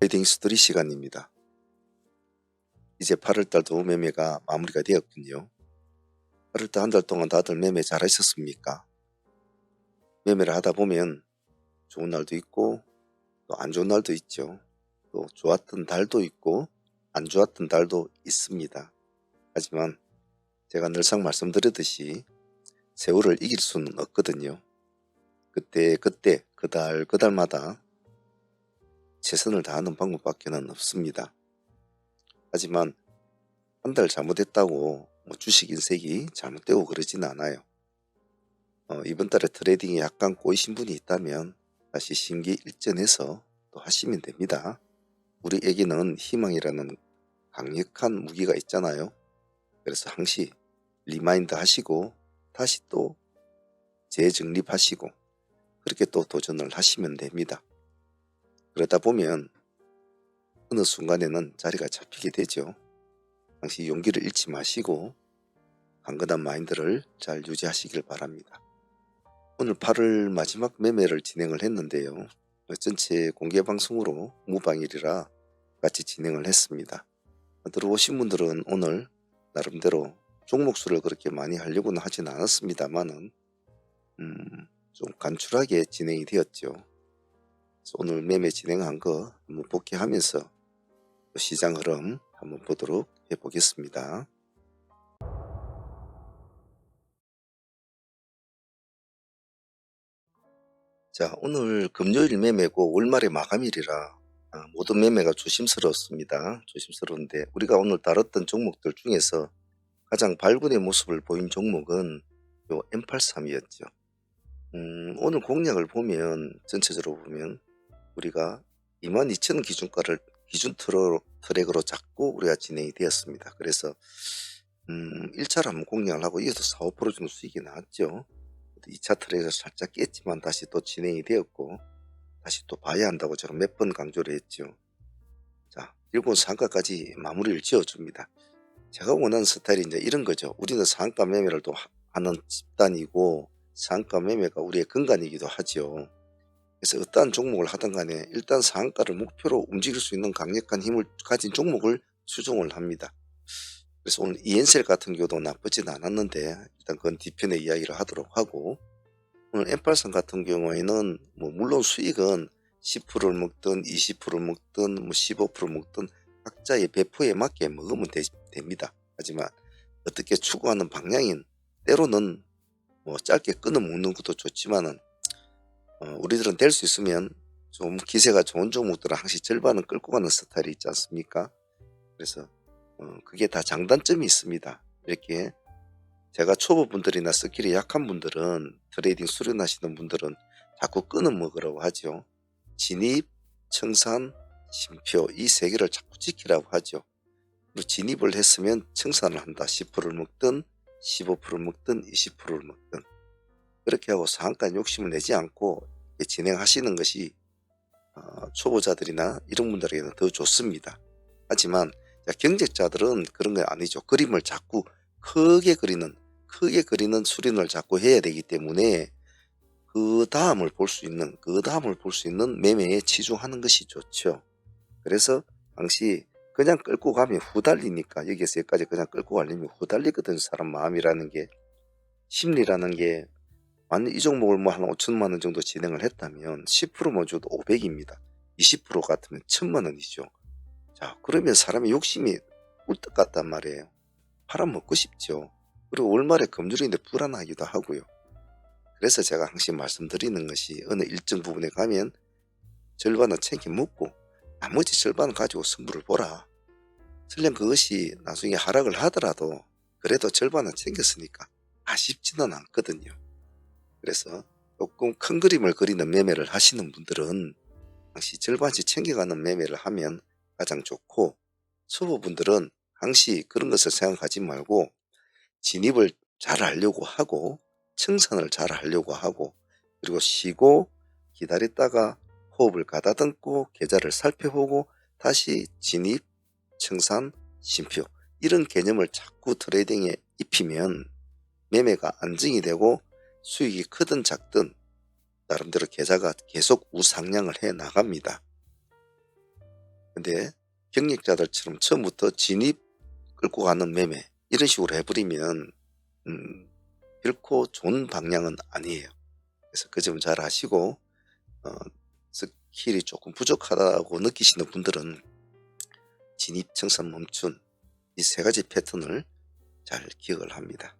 트레이딩 스토리 시간입니다. 이제 8월달도 매매가 마무리가 되었군요. 8월달 한 달 동안 다들 매매 잘하셨습니까? 매매를 하다 보면 좋은 날도 있고 또 안 좋은 날도 있죠. 또 좋았던 달도 있고 안 좋았던 달도 있습니다. 하지만 제가 늘상 말씀드렸듯이 세월을 이길 수는 없거든요. 그때 그달마다 최선을 다하는 방법밖에는 없습니다. 하지만 한 달 잘못했다고 주식 인색이 잘못되고 그러진 않아요. 이번 달에 트레이딩에 약간 꼬이신 분이 있다면 다시 심기일전해서 또 하시면 됩니다. 우리에게는 희망이라는 강력한 무기가 있잖아요. 그래서 항시 리마인드 하시고 다시 또 재정립하시고 그렇게 또 도전을 하시면 됩니다. 그러다 보면 어느 순간에는 자리가 잡히게 되죠. 항시 용기를 잃지 마시고 강건한 마인드를 잘 유지하시길 바랍니다. 오늘 8월 마지막 매매를 진행을 했는데요. 전체 공개방송으로 무방일이라 같이 진행을 했습니다. 들어오신 분들은 오늘 나름대로 종목수를 그렇게 많이 하려고는 하진 않았습니다만은 좀 간추하게 진행이 되었죠. 그래서 오늘 매매 진행한 거 한번 복귀하면서 시장 흐름 한번 보도록 해보겠습니다. 자, 오늘 금요일 매매고 월말의 마감일이라 모든 매매가 조심스럽습니다. 조심스러운데 우리가 오늘 다뤘던 종목들 중에서 가장 발군의 모습을 보인 종목은 요 M83이었죠. 오늘 공략을 보면 전체적으로 보면 우리가 22,000원 기준가를 기준 트랙으로 잡고 우리가 진행이 되었습니다. 그래서 1차로 한번 공략을 하고 이어서 4~5% 정도 수익이 나왔죠. 2차 트랙에서 살짝 깼지만 다시 또 진행이 되었고 다시 또 봐야 한다고 제가 몇 번 강조를 했죠. 자, 일본 상가까지 마무리를 지어줍니다. 제가 원하는 스타일이 이제 이런 거죠. 우리는 상가 매매를 또 하는 집단이고 상가 매매가 우리의 근간이기도 하죠. 그래서 어떠한 종목을 하든 간에 일단 상가를 목표로 움직일 수 있는 강력한 힘을 가진 종목을 추종을 합니다. 그래서 오늘 이엔셀 같은 경우도 나쁘진 않았는데 일단 그건 뒤편에 이야기를 하도록 하고 오늘 M83 같은 경우에는 물론 수익은 10%를 먹든 20%를 먹든 15%를 먹든 각자의 배포에 맞게 먹으면 됩니다. 하지만 어떻게 추구하는 방향인 때로는 짧게 끊어 먹는 것도 좋지만은 우리들은 될 수 있으면 좀 기세가 좋은 종목들은 항시 절반은 끌고 가는 스타일이 있지 않습니까? 그래서 그게 다 장단점이 있습니다. 이렇게 제가 초보분들이나 스킬이 약한 분들은 트레이딩 수련하시는 분들은 자꾸 끊어 먹으라고 하죠. 진입, 청산, 심표 이 세 개를 자꾸 지키라고 하죠. 그리고 진입을 했으면 청산을 한다. 10%를 먹든 15%를 먹든 20%를 먹든 그렇게 하고 상한가 욕심을 내지 않고 진행하시는 것이 초보자들이나 이런 분들에게는 더 좋습니다. 하지만 경쟁자들은 그런 게 아니죠. 그림을 자꾸 크게 그리는 수련을 자꾸 해야 되기 때문에 그 다음을 볼 수 있는 매매에 치중하는 것이 좋죠. 그래서 당시 그냥 끌고 가면 후달리니까 여기에서 여기까지 그냥 끌고 가려면 후달리거든. 사람 마음이라는 게 심리라는 게 만약 이 종목을 한 5천만 원 정도 진행을 했다면 10%만 줘도 500입니다. 20% 같으면 1,000만 원이죠. 자, 그러면 사람의 욕심이 울떡 같단 말이에요. 팔아먹고 싶죠. 그리고 월말에 금줄인데 불안하기도 하고요. 그래서 제가 항상 말씀드리는 것이 어느 일정 부분에 가면 절반은 챙겨 먹고 나머지 절반을 가지고 승부를 보라. 설령 그것이 나중에 하락을 하더라도 그래도 절반은 챙겼으니까 아쉽지는 않거든요. 그래서 조금 큰 그림을 그리는 매매를 하시는 분들은 항시 절반씩 챙겨가는 매매를 하면 가장 좋고 초보분들은 항시 그런 것을 생각하지 말고 진입을 잘 하려고 하고 청산을 잘 하려고 하고 그리고 쉬고 기다렸다가 호흡을 가다듬고 계좌를 살펴보고 다시 진입, 청산, 심표 이런 개념을 자꾸 트레이딩에 입히면 매매가 안정이 되고 수익이 크든 작든 나름대로 계좌가 계속 우상향을 해 나갑니다. 근데 경력자들처럼 처음부터 진입 끌고 가는 매매 이런 식으로 해버리면 결코 좋은 방향은 아니에요. 그래서 그 점 잘 아시고 스킬이 조금 부족하다고 느끼시는 분들은 진입, 청산, 멈춘 이 세 가지 패턴을 잘 기억을 합니다.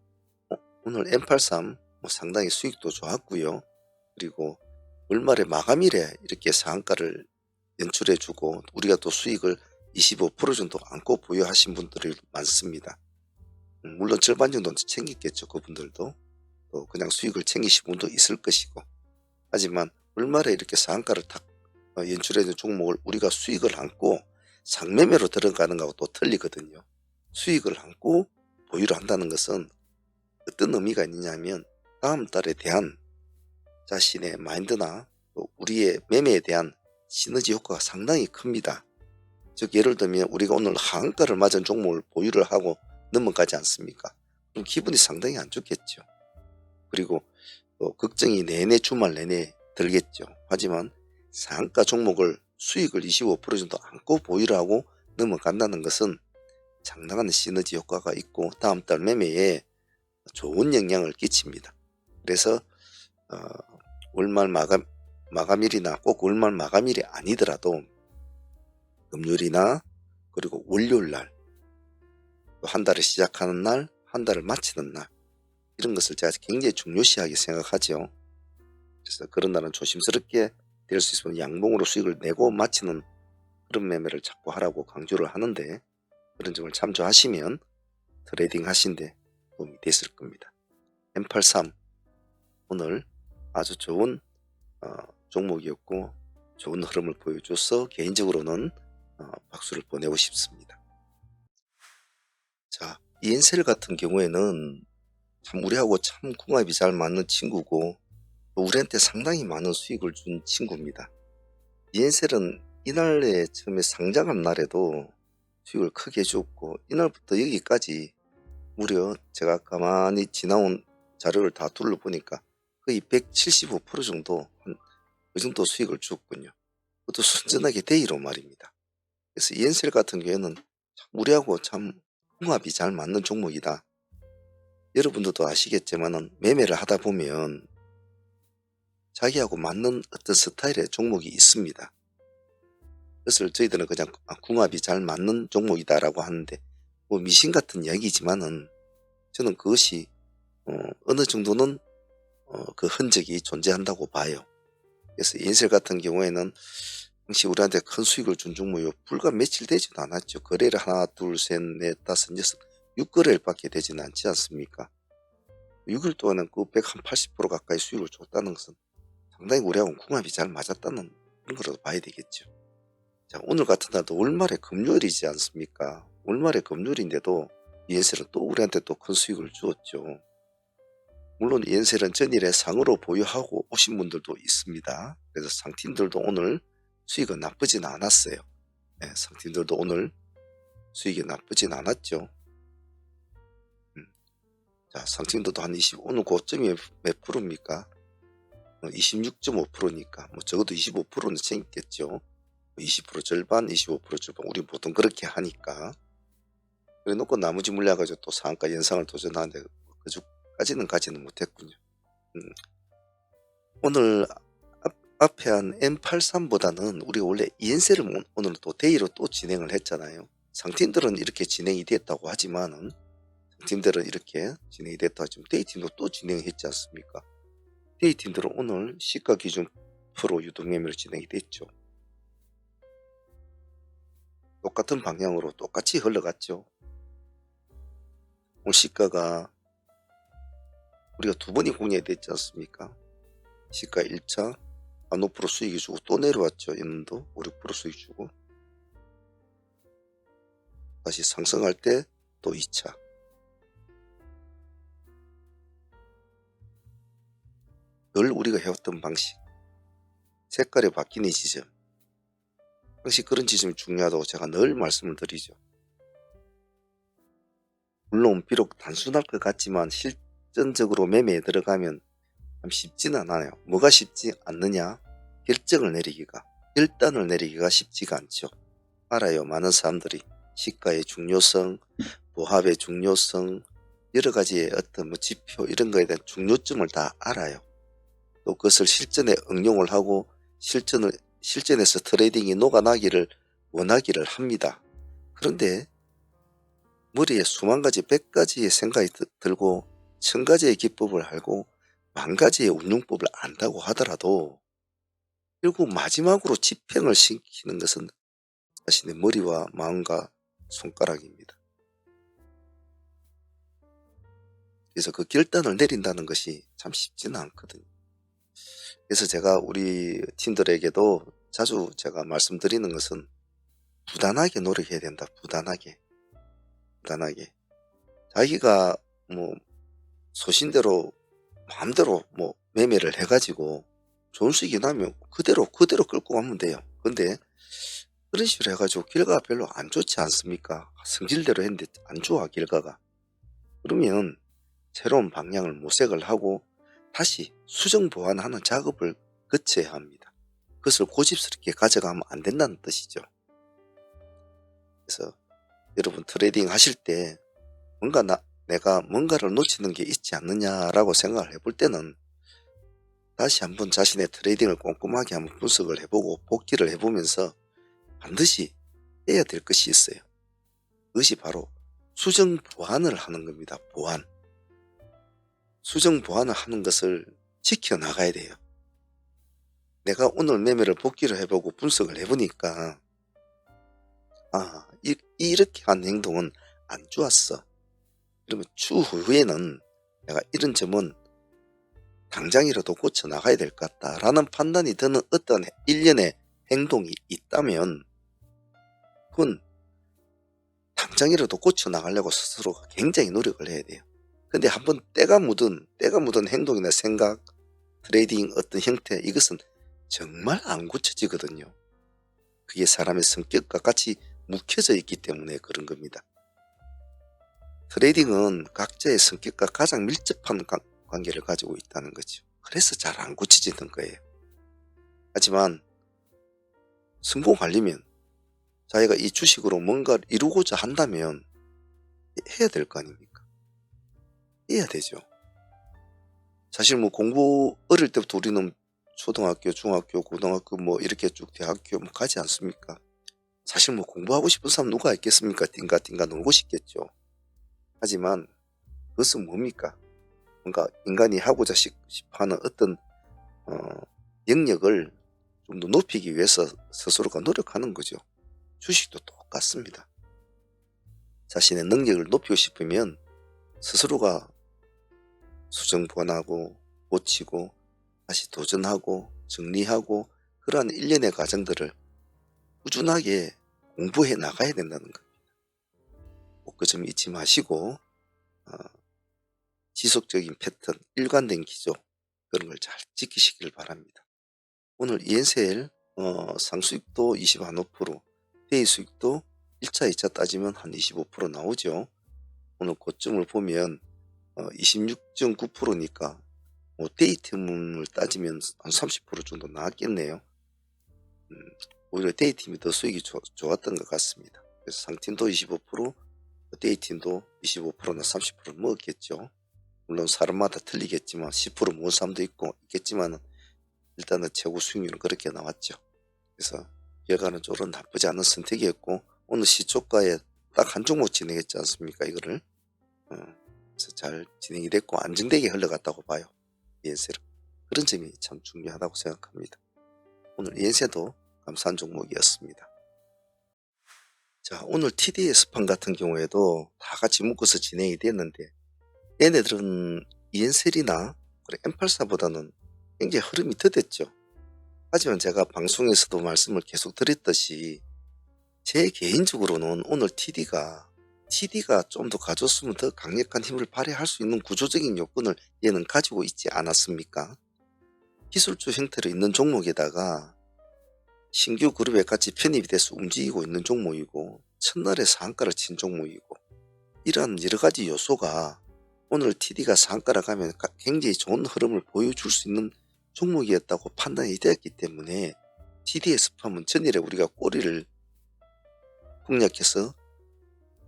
오늘 M83 상당히 수익도 좋았고요. 그리고 월말에 마감일에 이렇게 상한가를 연출해 주고 우리가 또 수익을 25% 정도 안고 보유하신 분들이 많습니다. 물론 절반 정도는 챙겼겠죠. 그분들도 또 그냥 수익을 챙기신 분도 있을 것이고, 하지만 월말에 이렇게 상한가를 탁 연출해 준 종목을 우리가 수익을 안고 상매매로 들어가는 거하고 또 틀리거든요. 수익을 안고 보유를 한다는 것은 어떤 의미가 있느냐면 다음 달에 대한 자신의 마인드나 또 우리의 매매에 대한 시너지 효과가 상당히 큽니다. 즉 예를 들면 우리가 오늘 하한가를 맞은 종목을 보유를 하고 넘어가지 않습니까? 그럼 기분이 상당히 안 좋겠죠. 그리고 또 걱정이 내내 주말 내내 들겠죠. 하지만 상한가 종목을 수익을 25% 정도 안고 보유를 하고 넘어간다는 것은 상당한 시너지 효과가 있고 다음 달 매매에 좋은 영향을 끼칩니다. 그래서 월말 마감일이나 꼭 월말 마감일이 아니더라도 금요일이나 그리고 월요일날 한 달을 시작하는 날, 한 달을 마치는 날 이런 것을 제가 굉장히 중요시하게 생각하죠. 그래서 그런 날은 조심스럽게 될 수 있으면 양봉으로 수익을 내고 마치는 그런 매매를 자꾸 하라고 강조를 하는데, 그런 점을 참조하시면 트레이딩 하신데 도움이 됐을 겁니다. M83 오늘 아주 좋은 종목이었고 좋은 흐름을 보여줘서 개인적으로는 박수를 보내고 싶습니다. 자, ENCL 같은 경우에는 참 우리하고 참 궁합이 잘 맞는 친구고 우리한테 상당히 많은 수익을 준 친구입니다. ENCL은 이날에 처음에 상장한 날에도 수익을 크게 줬고 이날부터 여기까지 무려 제가 가만히 지나온 자료를 다 둘러보니까 거의 175% 정도 그 정도 수익을 줬군요. 그것도 순전하게 데이로 말입니다. 그래서 ENCL 같은 경우에는 참 우리하고 참 궁합이 잘 맞는 종목이다. 여러분들도 아시겠지만 매매를 하다 보면 자기하고 맞는 어떤 스타일의 종목이 있습니다. 그것을 저희들은 그냥 궁합이 잘 맞는 종목이다 라고 하는데 뭐 미신 같은 이야기지만은 저는 그것이 어느 정도는 그 흔적이 존재한다고 봐요. 그래서 ENCL 같은 경우에는 당시 우리한테 큰 수익을 준 종목이 불과 며칠 되지도 않았죠. 거래를 하나 둘 셋 넷 다섯 여섯 6거래일밖에 되지는 않지 않습니까? 6일 동안은 그 180% 가까이 수익을 줬다는 것은 상당히 우리하고 궁합이 잘 맞았다는 그런 거라도 봐야 되겠죠. 자, 오늘 같은 날도 월말에 금요일이지 않습니까? 월말에 금요일인데도 ENCL은 또 우리한테 또 큰 수익을 주었죠. 물론 ENCL은 전일에 상으로 보유하고 오신 분들도 있습니다. 그래서 상팀들도 오늘 수익은 나쁘진 않았어요. 네, 상팀들도 오늘 수익이 나쁘진 않았죠. 자, 상팀들도 한 오늘 고점이 몇 프로입니까? 26.5%니까 뭐 적어도 25%는 챙겼겠죠. 20% 절반, 25% 절반. 우리 보통 그렇게 하니까. 그래 놓고 나머지 물려가지고 또 상한가 연상을 도전하는데 그주까지는 가지는 못했군요. 오늘 앞에 한 M83보다는 우리가 원래 ENCL을 오늘 또 데이로 또 진행을 했잖아요. 상팀들은 이렇게 진행이 됐다고 하지만은 상팀들은 이렇게 진행이 됐다고 하지만 데이팀도 또 진행했지 않습니까? 데이팀들은 오늘 시가 기준 프로 유동 매매로 진행이 됐죠. 똑같은 방향으로 똑같이 흘러갔죠. 오늘 시가가 우리가 두 번이 공략이 됐지 않습니까? 시가 1차 한 5% 수익이 주고 또 내려왔죠. 얘는도 5, 6% 수익 주고 다시 상승할 때 또 2차. 늘 우리가 해왔던 방식. 색깔이 바뀌는 지점. 당시 그런 지점이 중요하다고 제가 늘 말씀을 드리죠. 물론 비록 단순할 것 같지만 실전적으로 매매에 들어가면 참 쉽지는 않아요. 뭐가 쉽지 않느냐? 결정을 내리기가, 결단을 내리기가 쉽지가 않죠. 알아요. 많은 사람들이 시가의 중요성, 보합의 중요성, 여러 가지의 어떤 뭐 지표 이런 거에 대한 중요점을 다 알아요. 또 그것을 실전에 응용을 하고 실전에서 트레이딩이 녹아나기를 원하기를 합니다. 그런데 머리에 수만 가지, 백 가지의 생각이 들고 천 가지의 기법을 알고 만 가지의 운용법을 안다고 하더라도 결국 마지막으로 집행을 시키는 것은 자신의 머리와 마음과 손가락입니다. 그래서 그 결단을 내린다는 것이 참 쉽지는 않거든요. 그래서 제가 우리 팀들에게도 자주 제가 말씀드리는 것은 부단하게 노력해야 된다. 부단하게. 자기가 뭐 소신대로 마음대로 뭐 매매를 해가지고 좋은 수익이 나면 그대로 끌고 가면 돼요. 근데 그런 식으로 해가지고 결과가 별로 안 좋지 않습니까? 성질대로 했는데 안 좋아 결과가. 그러면 새로운 방향을 모색을 하고 다시 수정 보완하는 작업을 거쳐야 합니다. 그것을 고집스럽게 가져가면 안 된다는 뜻이죠. 그래서 여러분 트레이딩 하실 때 내가 뭔가를 놓치는 게 있지 않느냐라고 생각을 해볼 때는 다시 한번 자신의 트레이딩을 꼼꼼하게 한번 분석을 해보고 복기를 해보면서 반드시 해야 될 것이 있어요. 그것이 바로 수정 보완을 하는 겁니다. 수정 보완을 하는 것을 지켜나가야 돼요. 내가 오늘 매매를 복기를 해보고 분석을 해보니까 이렇게 한 행동은 안 좋았어. 그러면 추후에는 내가 이런 점은 당장이라도 고쳐 나가야 될 것 같다라는 판단이 드는 어떤 일련의 행동이 있다면 그건 당장이라도 고쳐 나가려고 스스로 굉장히 노력을 해야 돼요. 근데 한번 때가 묻은 행동이나 생각, 트레이딩 어떤 형태 이것은 정말 안 고쳐지거든요. 그게 사람의 성격과 같이 묵혀져 있기 때문에 그런 겁니다. 트레이딩은 각자의 성격과 가장 밀접한 관계를 가지고 있다는 거죠. 그래서 잘 안 고쳐지는 거예요. 하지만 성공하려면 자기가 이 주식으로 뭔가를 이루고자 한다면 해야 될 거 아닙니까? 해야 되죠. 사실 뭐 공부 어릴 때부터 우리는 초등학교, 중학교, 고등학교 뭐 이렇게 쭉 대학교 뭐 가지 않습니까? 사실 뭐 공부하고 싶은 사람 누가 있겠습니까? 띵가 놀고 싶겠죠. 하지만 그것은 뭡니까? 뭔가 인간이 하고자 싶어하는 어떤 영역을 좀 더 높이기 위해서 스스로가 노력하는 거죠. 주식도 똑같습니다. 자신의 능력을 높이고 싶으면 스스로가 수정보완하고 고치고 다시 도전하고 정리하고 그러한 일련의 과정들을 꾸준하게 공부해 나가야 된다는 겁니다. 그 점 잊지 마시고 지속적인 패턴, 일관된 기조 그런 걸 잘 지키시길 바랍니다. 오늘 ENCL 상수익도 21%, 대의 수익도 1차, 2차 따지면 한 25% 나오죠. 오늘 고점을 보면 26.9%니까 뭐 데이팀을 따지면 한 30% 정도 나왔겠네요. 오히려 데이팀이 더 수익이 좋았던 것 같습니다. 그래서 상팀도 25%, 데이팀도 25%나 30% 먹었겠죠. 물론 사람마다 틀리겠지만 10% 모은 사람도 있겠지만 일단은 최고 수익률은 그렇게 나왔죠. 그래서 결과는 조금 나쁘지 않은 선택이었고 오늘 시초가에 딱 한 종목 진행했지 않습니까? 이거를 그래서 잘 진행이 됐고 안정되게 흘러갔다고 봐요. ENC는 그런 점이 참 중요하다고 생각합니다. 오늘 ENC도 감사한 종목이었습니다. 자, 오늘 TDS판 같은 경우에도 다 같이 묶어서 진행이 됐는데 얘네들은 ENCL이나 M84보다는 굉장히 흐름이 더뎠죠. 하지만 제가 방송에서도 말씀을 계속 드렸듯이 제 개인적으로는 오늘 TD가 좀 더 가졌으면 더 강력한 힘을 발휘할 수 있는 구조적인 요건을 얘는 가지고 있지 않았습니까? 기술주 형태로 있는 종목에다가 신규 그룹에 같이 편입이 돼서 움직이고 있는 종목이고 첫날에 상한가를 친 종목이고 이러한 여러가지 요소가 오늘 TD가 상한가를 가면 굉장히 좋은 흐름을 보여줄 수 있는 종목이었다고 판단이 되었기 때문에 TD의 스팜은 전일에 우리가 꼬리를 폭락해서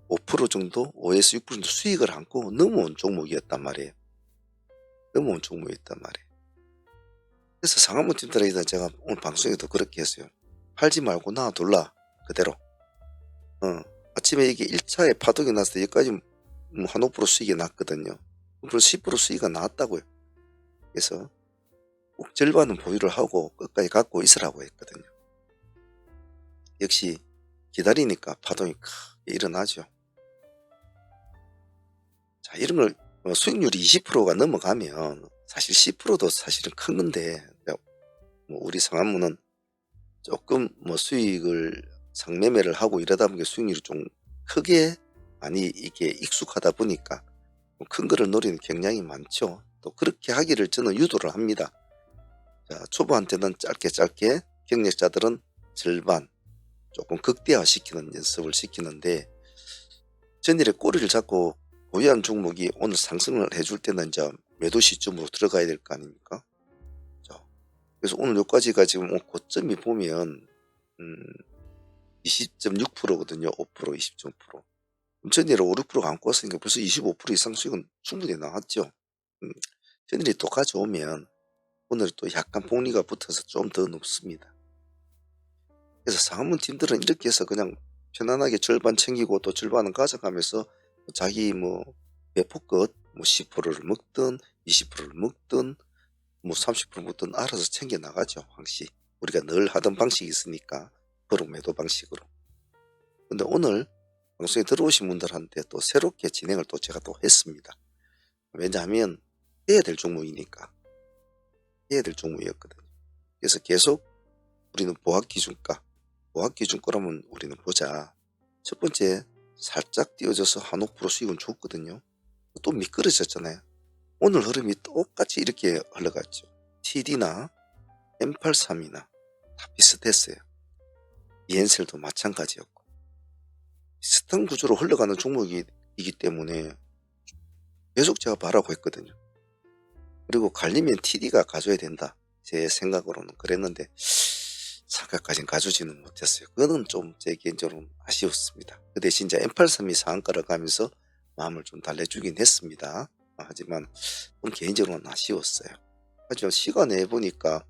5% 정도, 5에서 6% 정도 수익을 안고 넘어온 종목이었단 말이에요. 넘어온 종목이었단 말이에요. 그래서 상한모 팀 트레이더 제가 오늘 방송에도 그렇게 했어요. 팔지 말고 놔둘라 그대로. 아침에 이게 1차에 파동이 났을 때 여기까지 한 5% 수익이 났거든요. 그래서 10% 수익이 나왔다고요. 그래서 꼭 절반은 보유를 하고 끝까지 갖고 있으라고 했거든요. 역시 기다리니까 파동이 크게 일어나죠. 자, 이런 걸 수익률이 20%가 넘어가면 사실 10%도 사실은 큰 건데, 우리 상한무는 조금 수익을 상매매를 하고 이러다 보니까 수익률이 좀 크게 많이 이게 익숙하다 보니까 큰 거를 노리는 경향이 많죠. 또 그렇게 하기를 저는 유도를 합니다. 자, 초보한테는 짧게, 경력자들은 절반 조금 극대화 시키는 연습을 시키는데, 전일에 꼬리를 잡고 보유한 종목이 오늘 상승을 해줄 때는 이제 매도 시점으로 들어가야 될 거 아닙니까? 자, 그래서 오늘 여기까지가 지금 고점이 보면 20.6%거든요. 5%, 20.5%. 전일에 5, 6%가 안고 왔으니까 벌써 25% 이상 수익은 충분히 나왔죠. 전일이 또 가져오면 오늘 또 약간 복리가 붙어서 좀 더 높습니다. 그래서 상한문 팀들은 이렇게 해서 그냥 편안하게 절반 챙기고 또 절반은 가져가면서 자기 배포끝 10%를 먹든 20%를 먹든 30% 먹든 알아서 챙겨 나가죠. 항시 우리가 늘 하던 방식이 있으니까 버럭 매도 방식으로. 근데 오늘 방송에 들어오신 분들한테 또 새롭게 진행을 또 제가 또 했습니다. 왜냐하면 해야 될 종목이니까. 해야 될 종목이었거든요. 그래서 계속 우리는 보합기준가라면 우리는 보자. 첫 번째 살짝 띄워져서 한 5% 수익은 줬거든요. 또 미끄러졌잖아요. 오늘 흐름이 똑같이 이렇게 흘러갔죠. TD나 M83이나 다 비슷했어요. ENCL도 마찬가지였고 비슷한 구조로 흘러가는 종목이기 때문에 계속 제가 봐라고 했거든요. 그리고 갈리면 TD가 가져야 된다. 제 생각으로는 그랬는데 상가까지는 가져지는 못했어요. 그거는 좀 제 개인적으로는 아쉬웠습니다. 그 대신 이제 M83이 상한가를 가면서 마음을 좀 달래주긴 했습니다. 하지만 좀 개인적으로는 아쉬웠어요. 하지만 시간에 보니까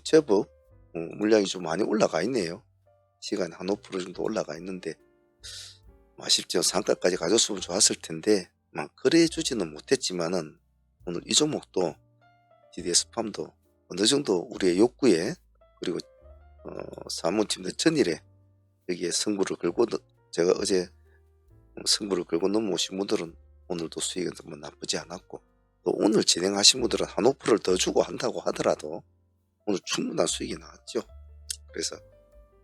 제법 물량이 좀 많이 올라가 있네요. 시간에 한 5% 정도 올라가 있는데 아쉽죠. 상가까지 가졌으면 좋았을 텐데 그래 주지는 못했지만은 오늘 이 종목도 TDS팜도 어느 정도 우리의 욕구에 그리고 사무팀들 전일에 여기에 승부를 걸고 제가 어제 승부를 걸고 넘어오신 분들은 오늘도 수익은 뭐 나쁘지 않았고 또 오늘 진행하신 분들은 한 5%를 더 주고 한다고 하더라도 오늘 충분한 수익이 나왔죠. 그래서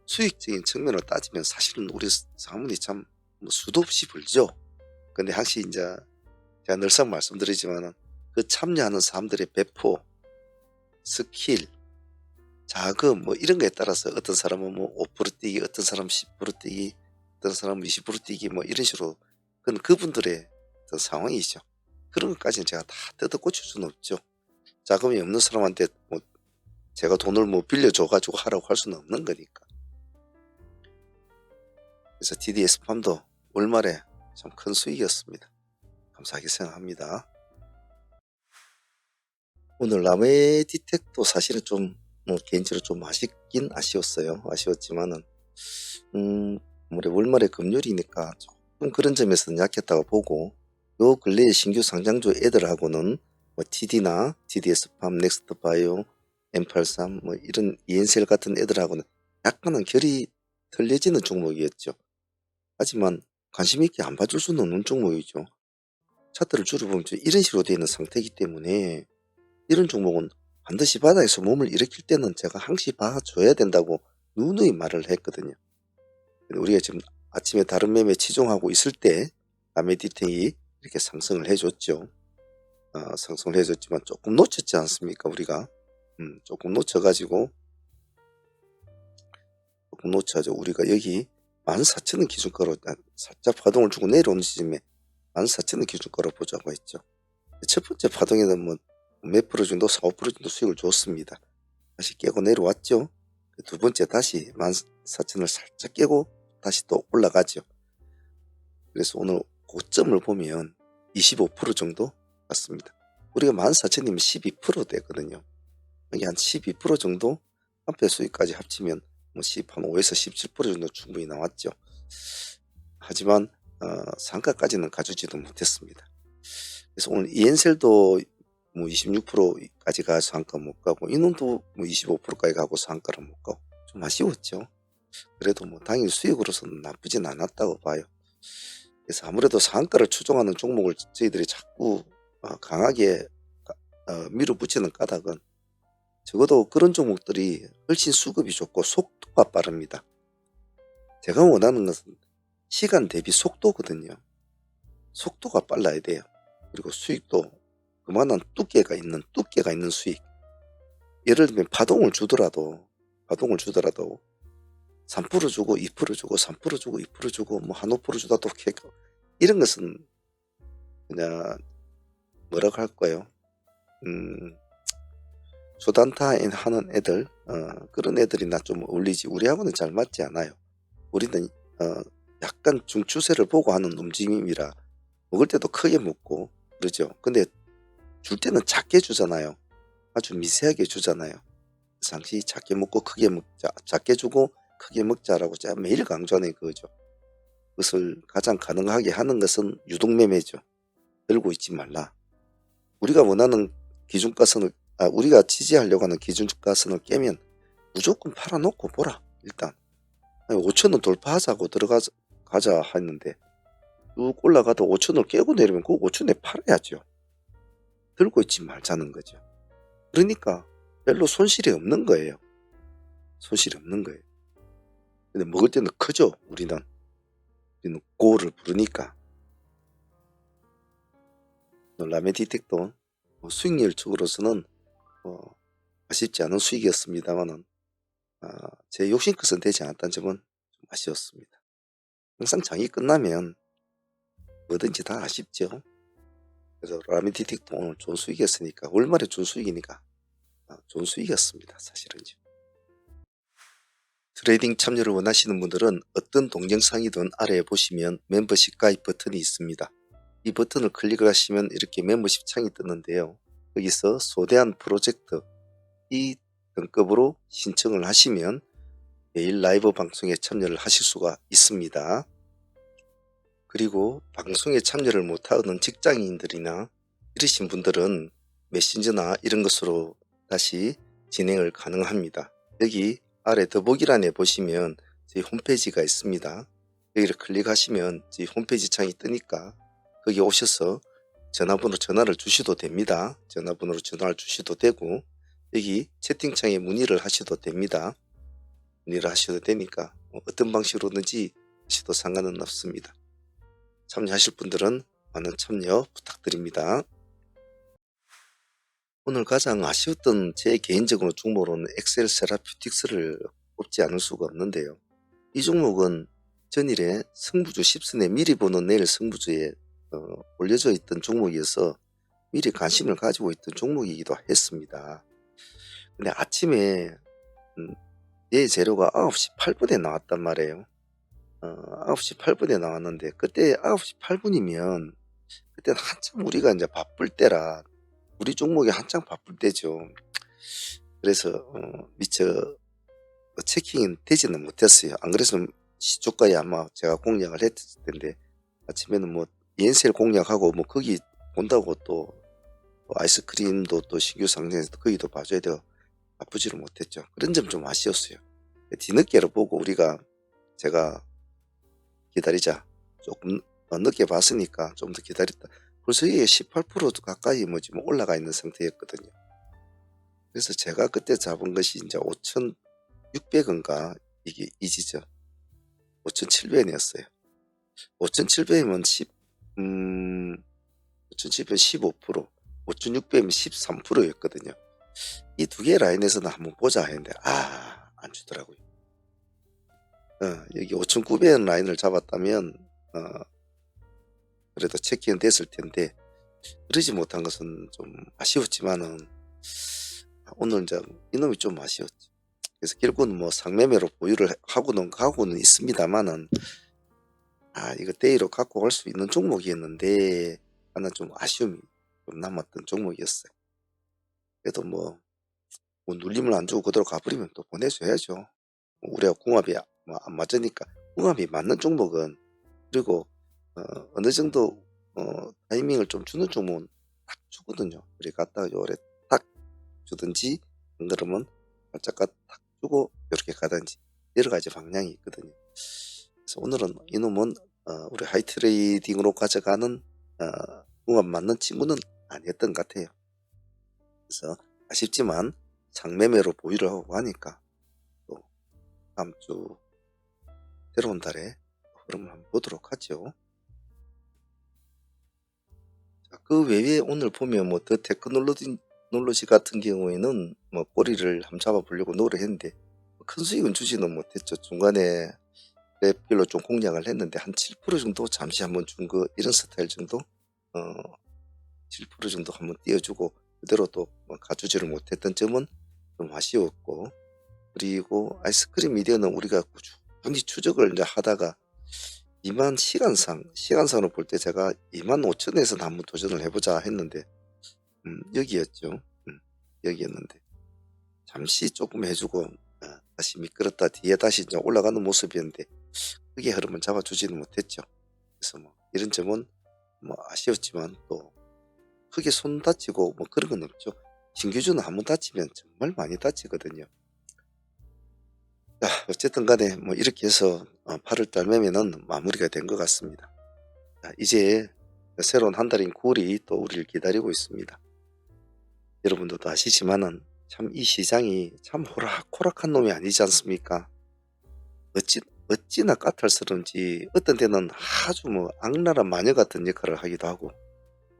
수익적인 측면을 따지면 사실은 우리 사무이 참 수도 없이 벌죠. 근데 항시 이제 제가 늘상 말씀드리지만은 그 참여하는 사람들의 배포, 스킬, 자금 이런 거에 따라서 어떤 사람은 5% 뛰기, 어떤 사람은 10% 뛰기, 어떤 사람은 20% 뛰기 이런 식으로 그건 그분들의 어떤 상황이죠. 그런 것까지는 제가 다 뜯어 고칠 수는 없죠. 자금이 없는 사람한테 제가 돈을 빌려줘 가지고 하라고 할 수는 없는 거니까. 그래서 TDS팜도 월말에 참 큰 수익이었습니다. 감사하게 생각합니다. 오늘 라메디텍도 사실은 좀 개인적으로 좀 아쉬웠어요. 아쉬웠지만은 월말에 금요일이니까 조금 그런 점에서는 약했다고 보고 요 근래에 신규 상장주 애들하고는 TD나 TDS팜, 넥스트바이오, M83 이런 ENCL 같은 애들하고는 약간은 결이 틀려지는 종목이었죠. 하지만 관심 있게 안 봐줄 수는 없는 종목이죠. 차트를 줄여보면 이런 식으로 되어 있는 상태이기 때문에 이런 종목은 반드시 바닥에서 몸을 일으킬 때는 제가 항시 봐줘야 된다고 누누이 말을 했거든요. 우리가 지금 아침에 다른 매매 치종하고 있을 때 라메디텍이 이렇게 상승을 해줬죠. 상승을 해줬지만 조금 놓쳤지 않습니까? 우리가 조금 놓쳐가지고 우리가 여기 14,000원 기준가로 살짝 파동을 주고 내려오는 시점에 14,000원 기준가로 보자고 했죠. 첫 번째 파동에는 몇 프로 정도, 4, 5% 정도 수익을 줬습니다. 다시 깨고 내려왔죠. 두 번째 다시 14,000원을 살짝 깨고 다시 또 올라가죠. 그래서 오늘 고점을 보면 25% 정도 같습니다. 우리가 14,000이면 12% 되거든요. 여기 한 12% 정도 한패 수익까지 합치면 뭐 5에서 17% 정도 충분히 나왔죠. 하지만 상가까지는 가주지도 못했습니다. 그래서 오늘 이엔셀도 뭐 26%까지 가서 상가 못 가고 이놈도 뭐 25%까지 가고 상가를 못 가고 좀 아쉬웠죠. 그래도 뭐 당일 수익으로서는 나쁘진 않았다고 봐요. 그래서 아무래도 상가를 추종하는 종목을 저희들이 자꾸 강하게 밀어붙이는 까닭은 적어도 그런 종목들이 훨씬 수급이 좋고 속도가 빠릅니다. 제가 원하는 것은 시간 대비 속도거든요. 속도가 빨라야 돼요. 그리고 수익도 그만한 두께가 있는 수익. 예를 들면 파동을 주더라도 3% 주고 2% 주고 3% 주고 2% 주고 뭐 한 5% 주다 또 캐고 이런 것은 그냥 뭐라고 할까요? 조단타 하는 애들 그런 애들이나 좀 어울리지 우리하고는 잘 맞지 않아요. 우리는 약간 중추세를 보고 하는 움직임이라 먹을 때도 크게 먹고 그러죠. 근데 줄 때는 작게 주잖아요. 아주 미세하게 주잖아요. 상시 작게 먹고 크게 먹자, 작게 주고 크게 먹자라고 제가 매일 강조하는 그거죠. 그것을 가장 가능하게 하는 것은 유동매매죠. 들고 있지 말라. 우리가 원하는 기준가선을 우리가 지지하려고 하는 기준가선을 깨면 무조건 팔아놓고 보라. 일단 5천원 돌파하자고 가자 했는데 쭉 올라가다 5천원을 깨고 내리면 그 5천원에 팔아야죠. 들고 있지 말자는 거죠. 그러니까 별로 손실이 없는 거예요. 근데 먹을 때는 크죠. 우리는 고를 부르니까. 라멘 디텍도 수익률 쪽으로서는 아쉽지 않은 수익이었습니다만은 제 욕심 끝은 되지 않았다는 점은 좀 아쉬웠습니다. 항상 장이 끝나면 뭐든지 다 아쉽죠. 그래서 라멘 디텍도 오늘 좋은 수익이었으니까 월말에 좋은 수익이니까 좋은 수익이었습니다. 사실은요. 트레이딩 참여를 원하시는 분들은 어떤 동영상이든 아래에 보시면 멤버십 가입 버튼이 있습니다. 이 버튼을 클릭을 하시면 이렇게 멤버십 창이 뜨는데요. 여기서 소대한 프로젝트 이 등급으로 신청을 하시면 매일 라이브 방송에 참여를 하실 수가 있습니다. 그리고 방송에 참여를 못하는 직장인들이나 이러신 분들은 메신저나 이런 것으로 다시 진행을 가능합니다. 여기 아래 더보기란에 보시면 저희 홈페이지가 있습니다. 여기를 클릭하시면 저희 홈페이지 창이 뜨니까 거기 오셔서 전화를 주셔도 됩니다. 전화번호로 전화를 주셔도 되고 여기 채팅창에 문의를 하셔도 됩니다. 문의를 하셔도 되니까 어떤 방식으로든지 하셔도 상관은 없습니다. 참여하실 분들은 많은 참여 부탁드립니다. 오늘 가장 아쉬웠던 제 개인적으로 종목으로는 엑셀 세라퓨틱스를 꼽지 않을 수가 없는데요. 이 종목은 전일에 승부주 10선에 미리 보는 내일 승부주에 올려져 있던 종목이어서 미리 관심을 가지고 있던 종목이기도 했습니다. 근데 아침에 얘 재료가 9시 8분에 나왔단 말이에요. 9시 8분에 나왔는데 그때 9시 8분이면 그때는 한참 우리가 이제 바쁠 때라 우리 종목이 한창 바쁠 때죠. 그래서 미처 체킹이 되지는 못했어요. 안 그랬으면 시초가에 아마 제가 공략을 했을 텐데 아침에는 뭐 이엔셀 공략하고 뭐 거기 본다고 또 아이스크림도 또 신규 상장해서 거기도 봐줘야 돼요. 바쁘지를 못했죠. 그런 점 좀 아쉬웠어요. 뒤늦게로 보고 제가 기다리자. 조금 늦게 봤으니까 좀 더 기다렸다. 벌써 이게 18% 가까이 뭐 지금 올라가 있는 상태였거든요. 그래서 제가 그때 잡은 것이 이제 5,600원가 이게 이 지점 5,700원이었어요. 5,700원이면 5,700원 15%, 5,600원이면 13%였거든요. 이 두 개의 라인에서는 한번 보자 했는데 안 주더라고요. 여기 5,900원 라인을 잡았다면 그래도 체킹은 됐을 텐데 그러지 못한 것은 좀 아쉬웠지만은 오늘 이제 이놈이 좀 아쉬웠죠. 그래서 결국은 뭐 상매매로 보유를 하고는 가고는 있습니다만은 이거 대의로 갖고 갈 수 있는 종목이었는데 하는 좀 아쉬움이 좀 남았던 종목이었어요. 그래도 뭐 눌림을 안 주고 그대로 가버리면 또 보내줘야죠. 뭐 우리가 궁합이 뭐 안 맞으니까 궁합이 맞는 종목은 그리고 어느 정도 타이밍을 좀 주는 종목은 딱 주거든요. 그래 갖다가 요래 딱 주든지 안 그러면 살짝 딱 주고 이렇게 가든지 여러 가지 방향이 있거든요. 그래서 오늘은 이놈은 우리 하이트레이딩으로 가져가는 궁합 맞는 친구는 아니었던 것 같아요. 그래서 아쉽지만 상매매로 보유를 하고 하니까 또 다음 주 새로운 달에 흐름을 한번 보도록 하죠. 자, 그 외에 오늘 보면 뭐 더 테크놀로지 같은 경우에는 뭐 꼬리를 한번 잡아보려고 노력했는데 큰 수익은 주지는 못했죠. 중간에 랩길로 좀 공략을 했는데 한 7% 정도 잠시 한번 준 거 이런 스타일 정도 7% 정도 한번 띄워주고 그대로 또 가주지를 못했던 점은 좀 아쉬웠고, 그리고 아이스크림 미디어는 우리가 꾸준히 추적을 이제 하다가 2만 시간상으로 볼 때 제가 25,000에서 한번 도전을 해보자 했는데 여기였죠. 여기였는데 잠시 조금 해주고 다시 미끄럽다 뒤에 다시 이제 올라가는 모습이었는데 크게 흐름을 잡아주지는 못했죠. 그래서 뭐 이런 점은 뭐 아쉬웠지만 또 크게 손 다치고 뭐 그런 건 없죠. 신규주는 한번 다치면 정말 많이 다치거든요. 자, 어쨌든 간에 뭐 이렇게 해서 8월달 매매는 마무리가 된 것 같습니다. 자, 이제 새로운 한 달인 9월이 또 우리를 기다리고 있습니다. 여러분들도 아시지만은 참 이 시장이 참 호락호락한 놈이 아니지 않습니까? 어찌나 까탈스러운지 어떤 데는 아주 뭐 악랄한 마녀 같은 역할을 하기도 하고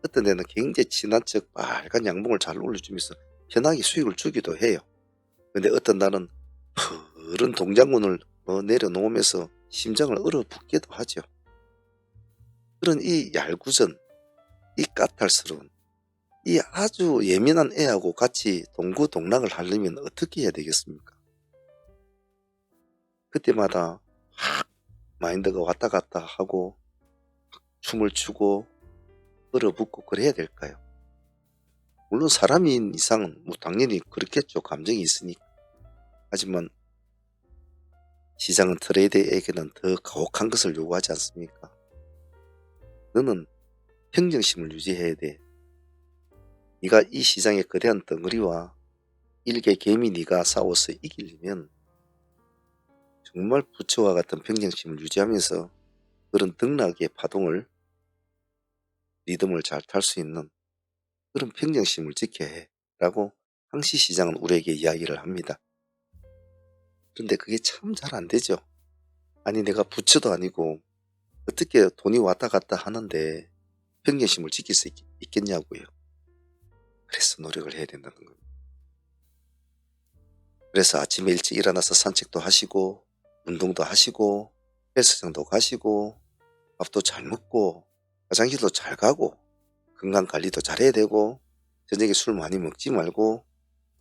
어떤 데는 굉장히 친한 척 빨간 양봉을 잘 올려주면서 편하게 수익을 주기도 해요. 근데 어떤 날은 푸른 동장군을 내려놓으면서 심장을 얼어붙기도 하죠. 그런 이 얄궂은, 이 까탈스러운, 이 아주 예민한 애하고 같이 동고동락을 하려면 어떻게 해야 되겠습니까? 그때마다 마인드가 왔다 갔다 하고 춤을 추고 얼어붙고 그래야 될까요? 물론 사람인 이상은 뭐 당연히 그렇겠죠. 감정이 있으니까. 하지만 시장은 트레이더에게는 더 가혹한 것을 요구하지 않습니까? 너는 평정심을 유지해야 돼. 네가 이 시장의 거대한 덩어리와 일개 개미 네가 싸워서 이기려면 정말 부처와 같은 평정심을 유지하면서 그런 등락의 파동을 리듬을 잘 탈 수 있는 그런 평정심을 지켜야 해 라고 항시 시장은 우리에게 이야기를 합니다. 그런데 그게 참 잘 안 되죠. 아니 내가 부처도 아니고 어떻게 돈이 왔다 갔다 하는데 평정심을 지킬 수 있겠냐고요. 그래서 노력을 해야 된다는 겁니다. 그래서 아침에 일찍 일어나서 산책도 하시고 운동도 하시고 헬스장도 가시고 밥도 잘 먹고 화장실도 잘 가고 건강관리도 잘해야 되고 저녁에 술 많이 먹지 말고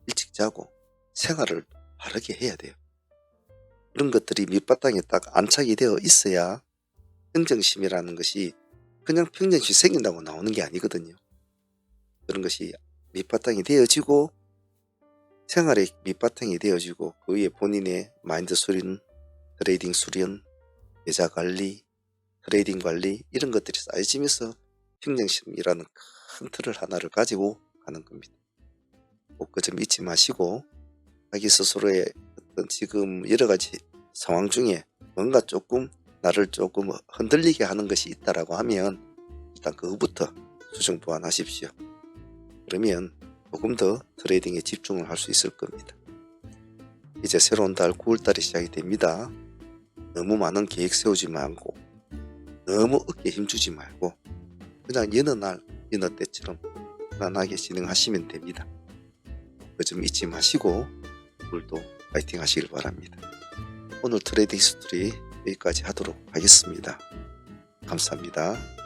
일찍 자고 생활을 바르게 해야 돼요. 그런 것들이 밑바탕에 딱 안착이 되어 있어야 평정심이라는 것이 그냥 평정심이 생긴다고 나오는 게 아니거든요. 그런 것이 밑바탕이 되어지고 생활의 밑바탕이 되어지고 그 위에 본인의 마인드 수련, 트레이딩 수련, 계좌 관리, 트레이딩 관리 이런 것들이 쌓여지면서 평정심이라는 큰 틀을 하나를 가지고 가는 겁니다. 꼭 그 점 잊지 마시고 자기 스스로의 어떤 지금 여러 가지 상황 중에 뭔가 조금 나를 조금 흔들리게 하는 것이 있다라고 하면 일단 그거부터 수정 보완하십시오. 그러면 조금 더 트레이딩에 집중을 할 수 있을 겁니다. 이제 새로운 달 9월달이 시작이 됩니다. 너무 많은 계획 세우지 말고 너무 어깨에 힘주지 말고 그냥 여느 날 여느 때처럼 편안하게 진행하시면 됩니다. 그 점 잊지 마시고 오늘도 파이팅 하시길 바랍니다. 오늘 트레이딩 히스토리 여기까지 하도록 하겠습니다. 감사합니다.